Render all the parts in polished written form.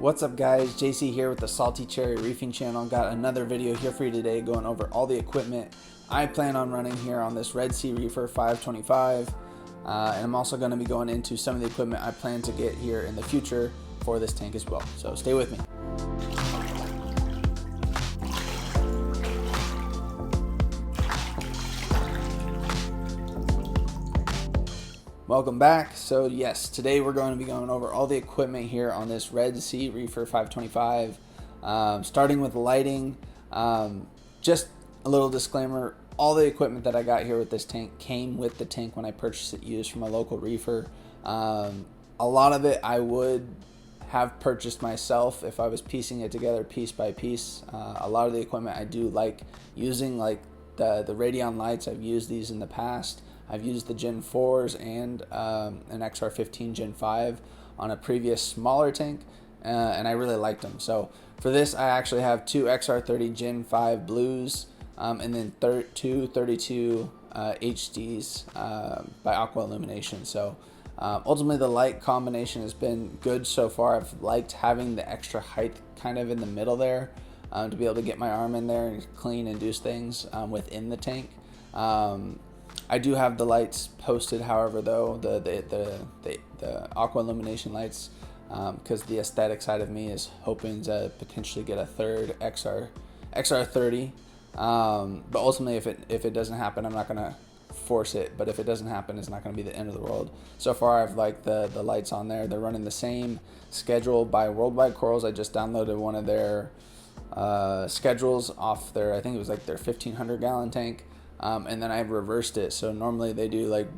What's up guys, JC here with the Salty Cherry Reefing channel. Got another video here for you today going over all the equipment I plan on running here on this Red Sea Reefer 525. And I'm also going to be going into some of the equipment I plan to get here in the future for this tank as well. So stay with me. Welcome back. So yes, today we're going to be going over all the equipment here on this Red Sea Reefer 525. Starting with lighting, just a little disclaimer, all the equipment that I got here with this tank came with the tank when I purchased it used from a local reefer. A lot of it I would have purchased myself if I was piecing it together piece by piece. A lot of the equipment I do like using, like the Radion lights. I've used these in the past. I've used the Gen 4s and an XR15 Gen 5 on a previous smaller tank, and I really liked them. So for this, I actually have two XR30 Gen 5 blues, and then two 32 HDs by Aqua Illumination. So ultimately, the light combination has been good so far. I've liked having the extra height kind of in the middle there to be able to get my arm in there and clean and do things within the tank. I do have the lights posted, however, though the Aqua Illumination lights, because the aesthetic side of me is hoping to potentially get a third XR30. But ultimately, if it doesn't happen, I'm not gonna force it. But if it doesn't happen, it's not gonna be the end of the world. So far, I've liked the lights on there. They're running the same schedule by Worldwide Corals. I just downloaded one of their schedules off their, I think it was like their 1,500 gallon tank. And then I reversed it. So normally they do like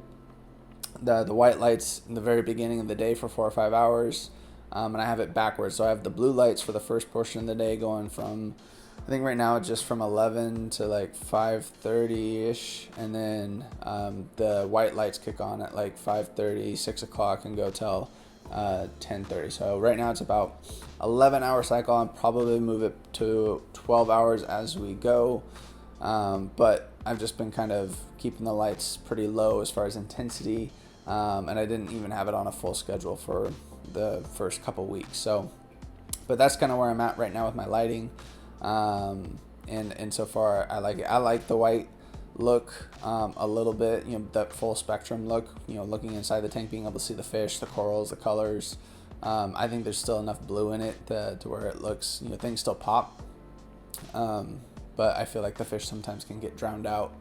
the white lights in the very beginning of the day for 4 or 5 hours, and I have it backwards. So I have the blue lights for the first portion of the day going from, I think right now it's just from 11 to like 5:30-ish, and then the white lights kick on at like 5:30, 6 o'clock, and go till 10:30. So right now it's about 11-hour cycle. I'll probably move it to 12 hours as we go, but I've just been kind of keeping the lights pretty low as far as intensity, and I didn't even have it on a full schedule for the first couple weeks. So, but that's kind of where I'm at right now with my lighting, and so far I like it. I like the white look a little bit, that full spectrum look, looking inside the tank, being able to see the fish, the corals, the colors. I think there's still enough blue in it to where it looks, things still pop. But I feel like the fish sometimes can get drowned out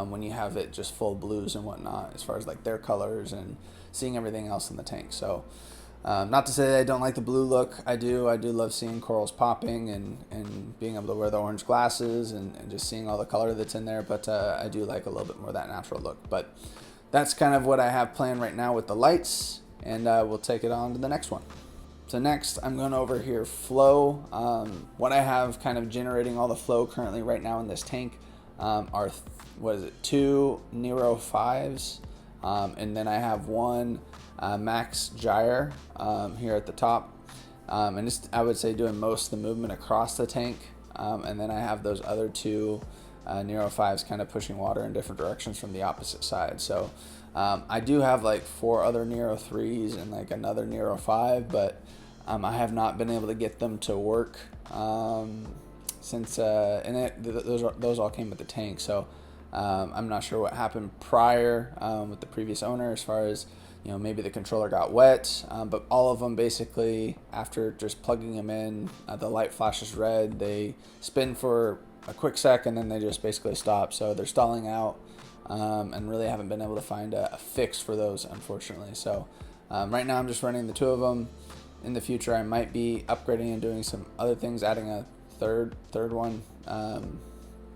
when you have it just full blues and whatnot, as far as like their colors and seeing everything else in the tank. So not to say that I don't like the blue look. I do love seeing corals popping and being able to wear the orange glasses and just seeing all the color that's in there. But I do like a little bit more of that natural look. But that's kind of what I have planned right now with the lights, and we'll take it on to the next one. So next, I'm going over here flow. What I have kind of generating all the flow currently right now in this tank are, two Nero 5s, and then I have one Max Gyre here at the top, and it's, I would say, doing most of the movement across the tank, and then I have those other two Nero 5s kind of pushing water in different directions from the opposite side. So I do have like 4 other Nero 3s and like another Nero 5, but I have not been able to get them to work since, and those all came with the tank. So I'm not sure what happened prior with the previous owner, as far as, maybe the controller got wet, but all of them basically, after just plugging them in, the light flashes red, they spin for a quick sec, and then they just basically stop. So they're stalling out, and really haven't been able to find a fix for those, unfortunately. So right now I'm just running the 2 of them. In the future, I might be upgrading and doing some other things, adding a third one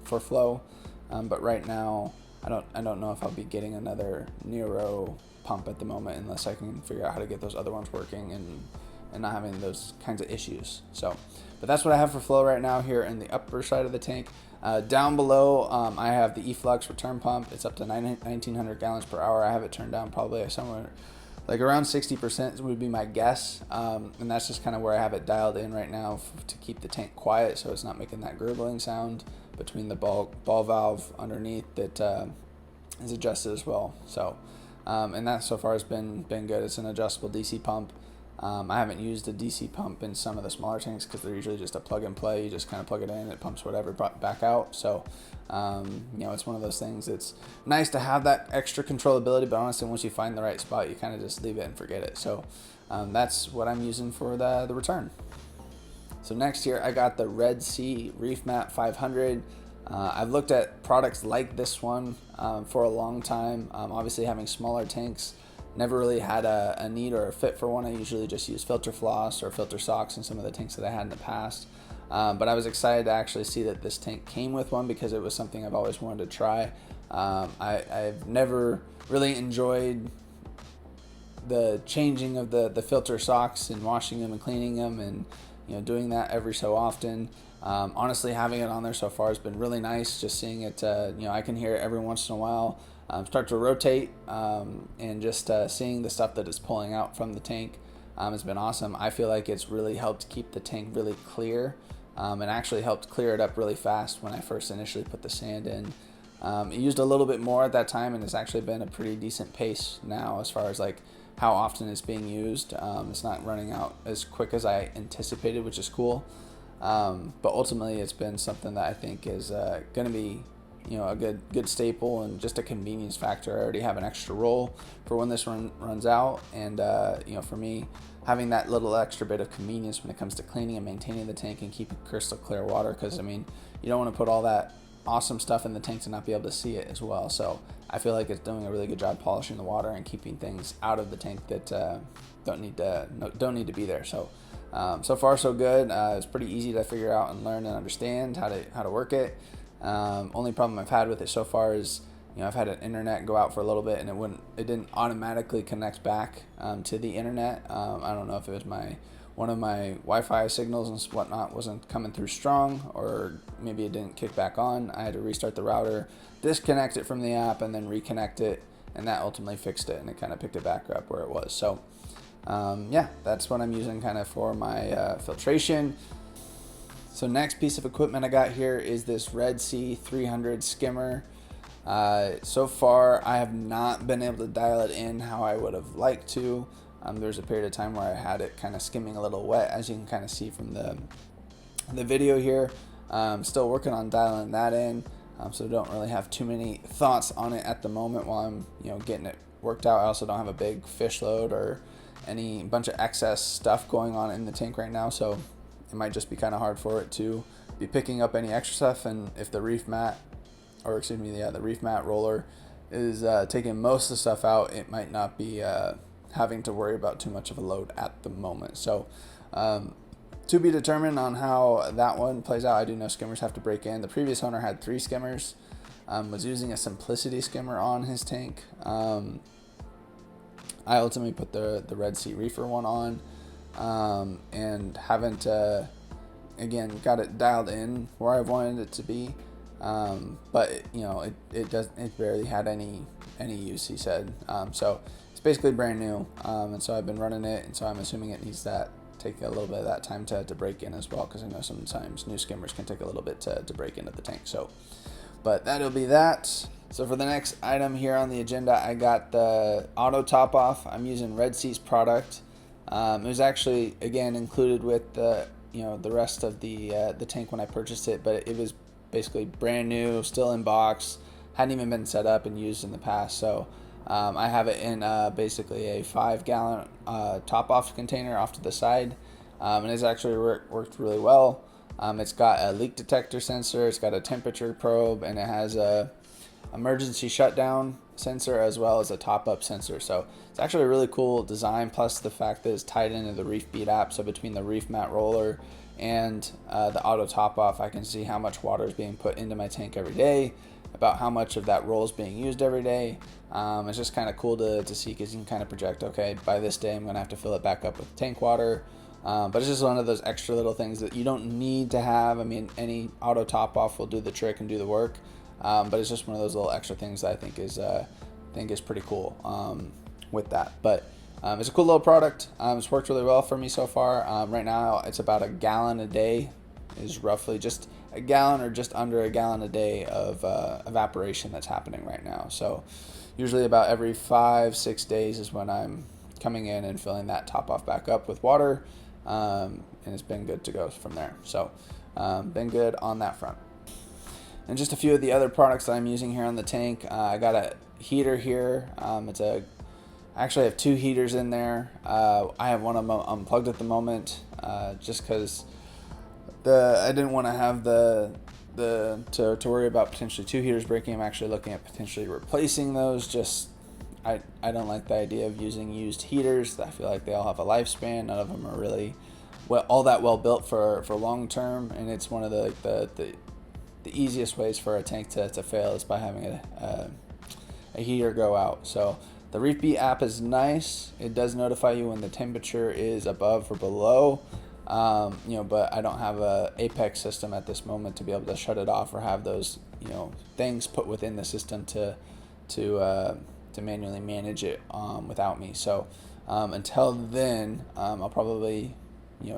for flow. But right now, I don't know if I'll be getting another Nero pump at the moment, unless I can figure out how to get those other ones working and not having those kinds of issues. So, but that's what I have for flow right now here in the upper side of the tank. Down below, I have the Efflux return pump. It's up to 1,900 gallons per hour. I have it turned down probably somewhere like around 60% would be my guess, and that's just kind of where I have it dialed in right now to keep the tank quiet, so it's not making that gurgling sound between the ball valve underneath that is adjusted as well. So, and that so far has been good. It's an adjustable DC pump, I haven't used a DC pump in some of the smaller tanks because they're usually just a plug and play. You just kind of plug it in, it pumps whatever back out. So, it's one of those things. It's nice to have that extra controllability, but honestly, once you find the right spot, you kind of just leave it and forget it. So that's what I'm using for the return. So next here, I got the Red Sea Reef Mat 500. I've looked at products like this one for a long time. Obviously, having smaller tanks, never really had a need or a fit for one. I usually just use filter floss or filter socks in some of the tanks that I had in the past. But I was excited to actually see that this tank came with one because it was something I've always wanted to try. I've never really enjoyed the changing of the filter socks and washing them and cleaning them and doing that every so often. Honestly, having it on there so far has been really nice. Just seeing it, I can hear it every once in a while start to rotate, and just seeing the stuff that is pulling out from the tank has been awesome. I feel like it's really helped keep the tank really clear, and actually helped clear it up really fast when I first initially put the sand in. It used a little bit more at that time, and it's actually been a pretty decent pace now as far as like how often it's being used. It's not running out as quick as I anticipated, which is cool. But ultimately, it's been something that I think is going to be, a good staple and just a convenience factor. I already have an extra roll for when this runs out, and for me, having that little extra bit of convenience when it comes to cleaning and maintaining the tank and keeping crystal clear water, because you don't want to put all that awesome stuff in the tank to not be able to see it as well. So I feel like it's doing a really good job polishing the water and keeping things out of the tank that don't need to be there. So so far so good. It's pretty easy to figure out and learn and understand how to work it. Only problem I've had with it so far is I've had an internet go out for a little bit and it didn't automatically connect back to the internet. I don't know if it was one of my Wi-Fi signals and whatnot wasn't coming through strong, or maybe it didn't kick back on. I had to restart the router, disconnect it from the app, and then reconnect it, and that ultimately fixed it, and it kind of picked it back up where it was. So that's what I'm using kind of for my filtration. So next piece of equipment I got here is this Red Sea 300 skimmer. So far I have not been able to dial it in how I would have liked to. There's a period of time where I had it kind of skimming a little wet, as you can kind of see from the video here. Still working on dialing that in, so don't really have too many thoughts on it at the moment while I'm getting it worked out. I also don't have a big fish load or any bunch of excess stuff going on in the tank right now, so it might just be kind of hard for it to be picking up any extra stuff. And if the reef mat, the reef mat roller is taking most of the stuff out, it might not be having to worry about too much of a load at the moment. So to be determined on how that one plays out. I do know skimmers have to break in. The previous owner had 3 skimmers, was using a Simplicity skimmer on his tank. I ultimately put the Red Sea Reefer one on, and haven't again got it dialed in where I wanted it to be, but it barely had any use, he said. So it's basically brand new, and so I've been running it, and so I'm assuming it needs take a little bit of that time to break in as well, because I know sometimes new skimmers can take a little bit to break into the tank. So but that'll be that. So for the next item here on the agenda, I got the auto top off. I'm using Red Sea's product. It was actually again included with the rest of the tank when I purchased it, but it was basically brand new, still in box, hadn't even been set up and used in the past. So I have it in basically a 5-gallon top off container off to the side, and it's actually worked really well. It's got a leak detector sensor, it's got a temperature probe, and it has a emergency shutdown sensor as well as a top-up sensor. So it's actually a really cool design, plus the fact that it's tied into the Reef Beat app. So between the Reef Mat roller and the auto top off, I can see how much water is being put into my tank every day, about how much of that roll is being used every day. It's just kind of cool to see, because you can kind of project, okay, by this day I'm going to have to fill it back up with tank water. But it's just one of those extra little things that you don't need to have. I mean, any auto top off will do the trick and do the work. But it's just one of those little extra things that I think is pretty cool with that. But it's a cool little product. It's worked really well for me so far. Right now it's about a gallon a day, is roughly just a gallon or just under a gallon a day of evaporation that's happening right now. So usually about every 5-6 days is when I'm coming in and filling that top off back up with water, and it's been good to go from there. So been good on that front. And just a few of the other products that I'm using here on the tank. I got a heater here. I actually have 2 heaters in there. I have one of them unplugged at the moment, just because I didn't want to have to worry about potentially 2 heaters breaking. I'm actually looking at potentially replacing those. I don't like the idea of using used heaters. I feel like they all have a lifespan. None of them are really all that well built for long term, and it's one of the easiest ways for a tank to fail is by having a heater go out. So the Reef app is nice. It does notify you when the temperature is above or below, but I don't have a Apex system at this moment to be able to shut it off or have those things put within the system to manually manage it without me. So until then, I'll probably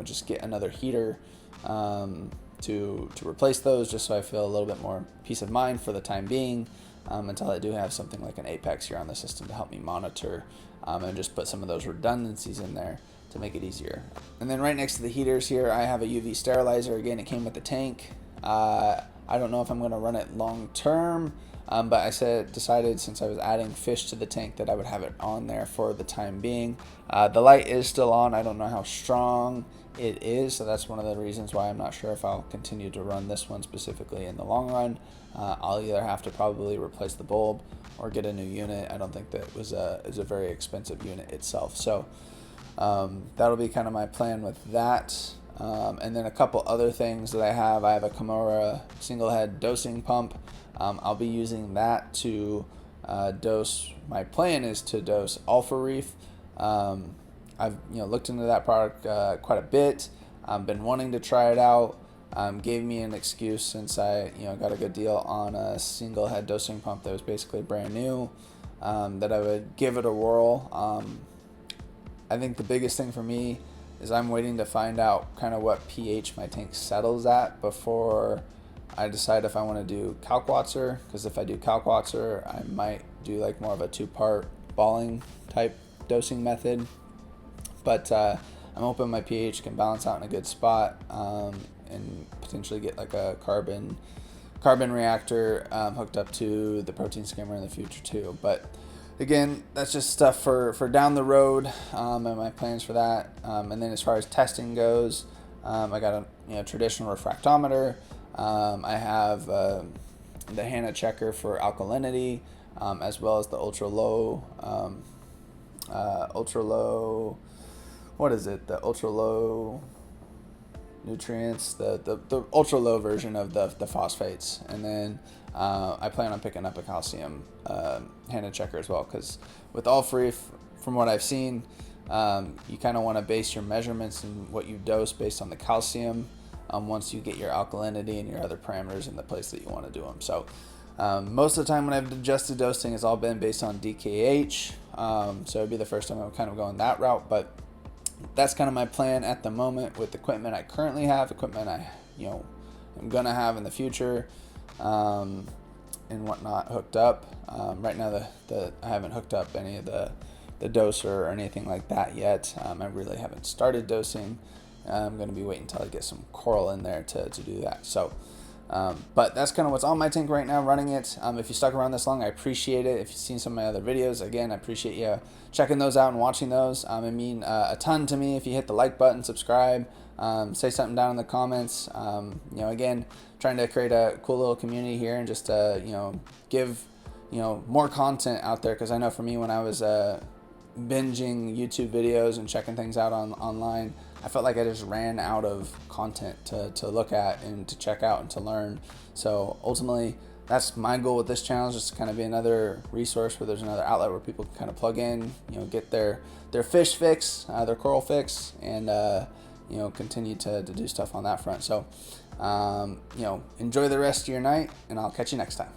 just get another heater to replace those, just so I feel a little bit more peace of mind for the time being, until I do have something like an Apex here on the system to help me monitor, and just put some of those redundancies in there to make it easier. And then right next to the heaters here, I have a UV sterilizer. Again, it came with the tank. I don't know if I'm going to run it long term, but I decided since I was adding fish to the tank that I would have it on there for the time being. The light is still on. I don't know how strong it is, so that's one of the reasons why I'm not sure if I'll continue to run this one specifically in the long run. I'll either have to probably replace the bulb or get a new unit. I don't think that is a very expensive unit itself, so that'll be kind of my plan with that. And then a couple other things that I have a Kimura single head dosing pump. I'll be using that to dose. My plan is to dose Alpha Reef. I've looked into that product quite a bit. I've been wanting to try it out. Gave me an excuse since I got a good deal on a single head dosing pump that was basically brand new, that I would give it a whirl. I think the biggest thing for me is I'm waiting to find out kind of what pH my tank settles at before I decide if I want to do Kalkwasser, because if I do Kalkwasser, I might do like more of a 2-part balling type dosing method. But I'm hoping my pH can balance out in a good spot, and potentially get like a carbon reactor hooked up to the protein skimmer in the future too. But again, that's just stuff for down the road, and my plans for that. And then as far as testing goes, I got a traditional refractometer. I have the Hanna checker for alkalinity, as well as the ultra low. What is it? The ultra low nutrients, the ultra low version of the phosphates. And then I plan on picking up a calcium Hanna checker as well, because with Alpha Reef, from what I've seen, you kind of want to base your measurements and what you dose based on the calcium, once you get your alkalinity and your other parameters in the place that you want to do them. So most of the time when I've adjusted dosing, it's all been based on DKH, so it'd be the first time I'm kind of going that route. But that's kind of my plan at the moment with equipment I currently have, equipment I am gonna have in the future, and whatnot hooked up. Right now I haven't hooked up any of the doser or anything like that yet. I really haven't started dosing. I'm going to be waiting until I get some coral in there to do that. So, but that's kind of what's on my tank right now, running it. If you stuck around this long, I appreciate it. If you've seen some of my other videos, again, I appreciate you checking those out and watching those. I mean a ton to me if you hit the like button, subscribe, say something down in the comments. Again, trying to create a cool little community here and just give more content out there, because I know for me, when I was binging YouTube videos and checking things out online, I felt like I just ran out of content to look at and to check out and to learn. So ultimately, that's my goal with this channel, is just to kind of be another resource where there's another outlet where people can kind of plug in, get their fish fix, their coral fix, and continue to do stuff on that front. So enjoy the rest of your night, and I'll catch you next time.